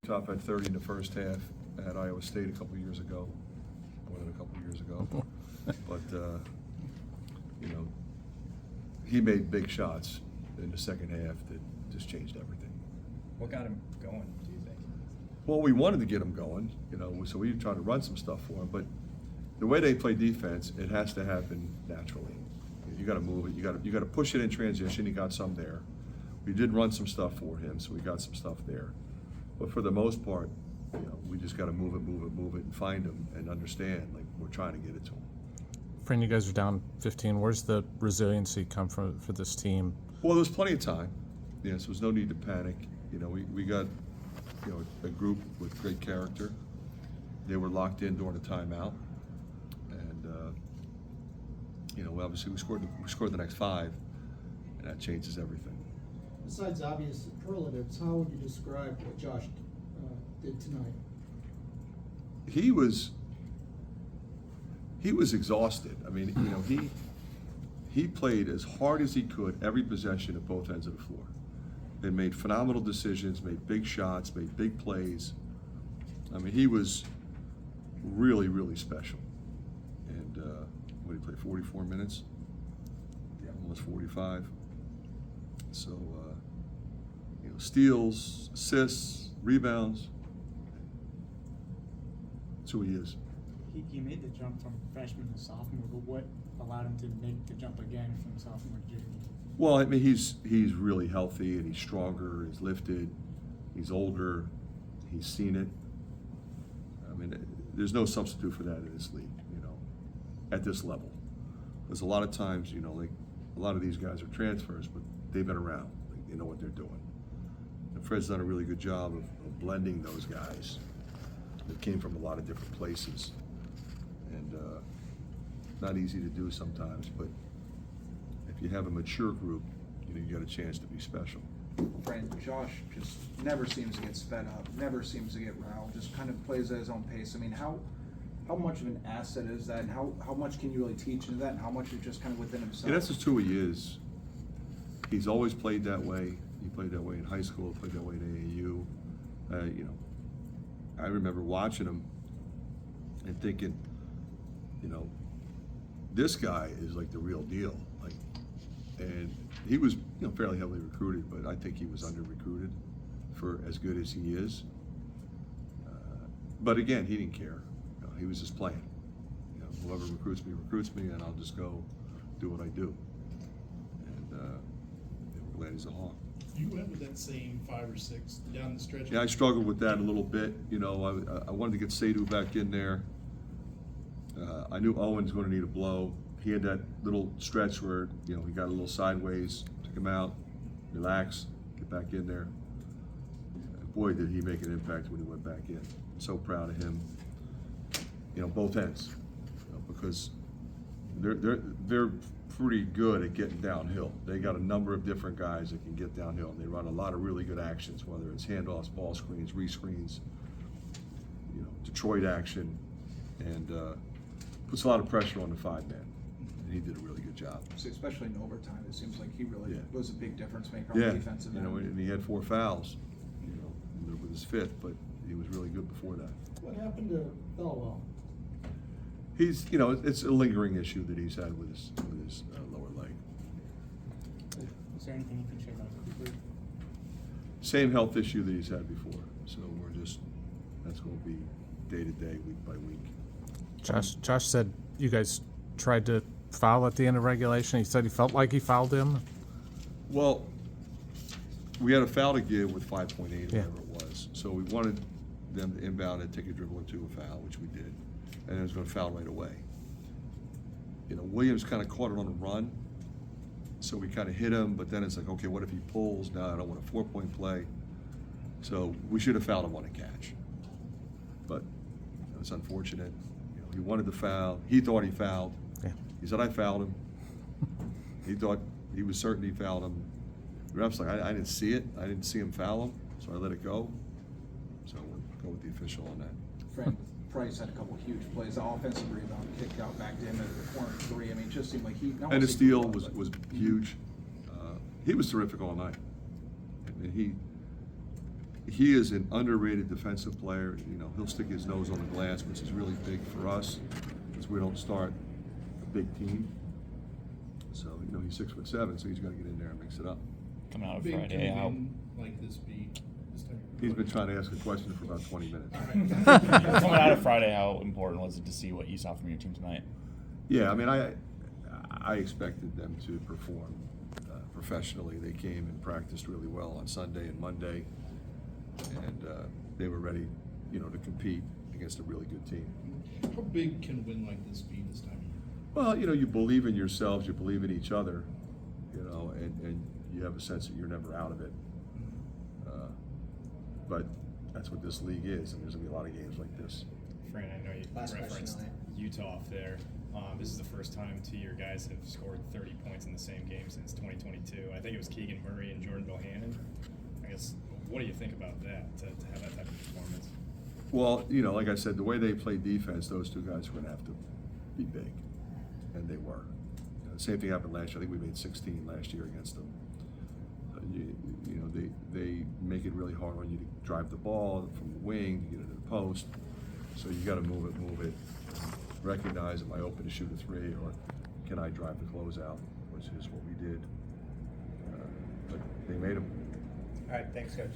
Top at 30 in the first half at Iowa State a couple years ago, more than a couple years ago. But, he made big shots in the second half that just changed everything. What got him going, do you think? Well, we wanted to get him going, so we tried to run some stuff for him, but the way they play defense, it has to happen naturally. You got to move it. You got to push it in transition. He got some there. We did run some stuff for him, so we got some stuff there. But for the most part, we just got to move it, and find him and understand like we're trying to get it to him. Fran, you guys are down 15. Where's the resiliency come from for this team? Well, there's plenty of time. So there's no need to panic. We got a group with great character. They were locked in during the timeout, and obviously we scored the next 5, and that changes everything. Besides obvious superlatives, how would you describe what Josh did tonight? He was exhausted. I mean, he played as hard as he could every possession at both ends of the floor. They made phenomenal decisions, made big shots, made big plays. I mean, he was really, really special. And what did he play? 44 minutes? Yeah, almost 45. So, steals, assists, rebounds. That's who he is. He made the jump from freshman to sophomore, but what allowed him to make the jump again from sophomore to junior? Well, I mean, he's really healthy and he's stronger, he's lifted, he's older, he's seen it. I mean, there's no substitute for that in this league, at this level. Because a lot of times, like a lot of these guys are transfers, but they've been around, they know what they're doing. And Fred's done a really good job of blending those guys that came from a lot of different places. And not easy to do sometimes, but if you have a mature group, you got a chance to be special. Fran, Josh just never seems to get sped up, never seems to get riled, just kind of plays at his own pace. I mean, how much of an asset is that, and how much can you really teach into that, and how much is just kind of within himself? Yeah, that's just who he is. He's always played that way. He played that way in high school, played that way in AAU. I remember watching him and thinking, this guy is like the real deal. And he was, fairly heavily recruited, but I think he was under-recruited for as good as he is. But again, he didn't care. He was just playing. Whoever recruits me, and I'll just go do what I do. And we're glad he's a Hawk. You went with that same 5 or 6 down the stretch. Yeah, I struggled with that a little bit. I wanted to get Sadhu back in there. I knew Owen's going to need a blow. He had that little stretch where, he got a little sideways, took him out, relax, get back in there. Boy, did he make an impact when he went back in. So proud of him. Both ends, because they're pretty good at getting downhill. They got a number of different guys that can get downhill. And they run a lot of really good actions, whether it's handoffs, ball screens, rescreens, Detroit action, and puts a lot of pressure on the 5-man. He did a really good job. So especially in overtime, it seems like he really was a big difference maker on Yeah, the defensive end. and he had 4 fouls, with his 5th, but he was really good before that. What happened to Thelwell? He's, it's a lingering issue that he's had with his lower leg. Is there anything you can share about Cooper? Same health issue that he's had before. So that's going to be day to day, week by week. Josh said you guys tried to foul at the end of regulation. He said he felt like he fouled him. Well, we had a foul to give with 5.8 or Yeah. whatever it was. So we wanted them to inbound and take a dribble into a foul, which we did. And it was going to foul right away. Williams kind of caught it on the run. So we kind of hit him, but then it's like, okay, what if he pulls? No, I don't want a 4-point play. So we should have fouled him on a catch. But it's unfortunate. He wanted the foul. He thought he fouled. Yeah. He said, I fouled him. He thought he was certain he fouled him. The ref's like, I didn't see it. I didn't see him foul him, so I let it go. So we'll go with the official on that. Fran, Price had a couple huge plays, the offensive rebound, kicked out back to him at the corner 3. I mean, it just seemed like he. And the steal was huge. He was terrific all night. I mean, he is an underrated defensive player. You know, he'll stick his nose on the glass, which is really big for us, because we don't start a big team. So, you know, he's 6'7", so he's got to get in there and mix it up. Coming out of Big Friday, can a how win like this be this time? He's been trying to ask a question for about 20 minutes. coming out of Friday, how important was it to see what you saw from your team tonight? Yeah, I mean, I expected them to perform professionally. They came and practiced really well on Sunday and Monday, and they were ready, you know, to compete against a really good team. How big can a win like this be this time of year? Well, you know, you believe in yourselves, you believe in each other, you know, and you have a sense that you're never out of it. But that's what this league is, and there's gonna be a lot of games like this. Fran, I know you Last question, referenced Elliot. Utah off there. This is the first time two of your guys have scored 30 points in the same game since 2022. I think it was Keegan Murray and Jordan Bohannon. I guess, what do you think about that, to have that type of performance? Well, you know, like I said, the way they play defense, those two guys were gonna have to be big, and they were. Same thing happened last year. I think we made 16 last year against them. You know, they make it really hard on you to drive the ball from the wing to get it to the post. So you got to move it. Recognize, am I open to shoot a three, or can I drive the closeout, which is what we did. But they made them. All right, thanks, Coach.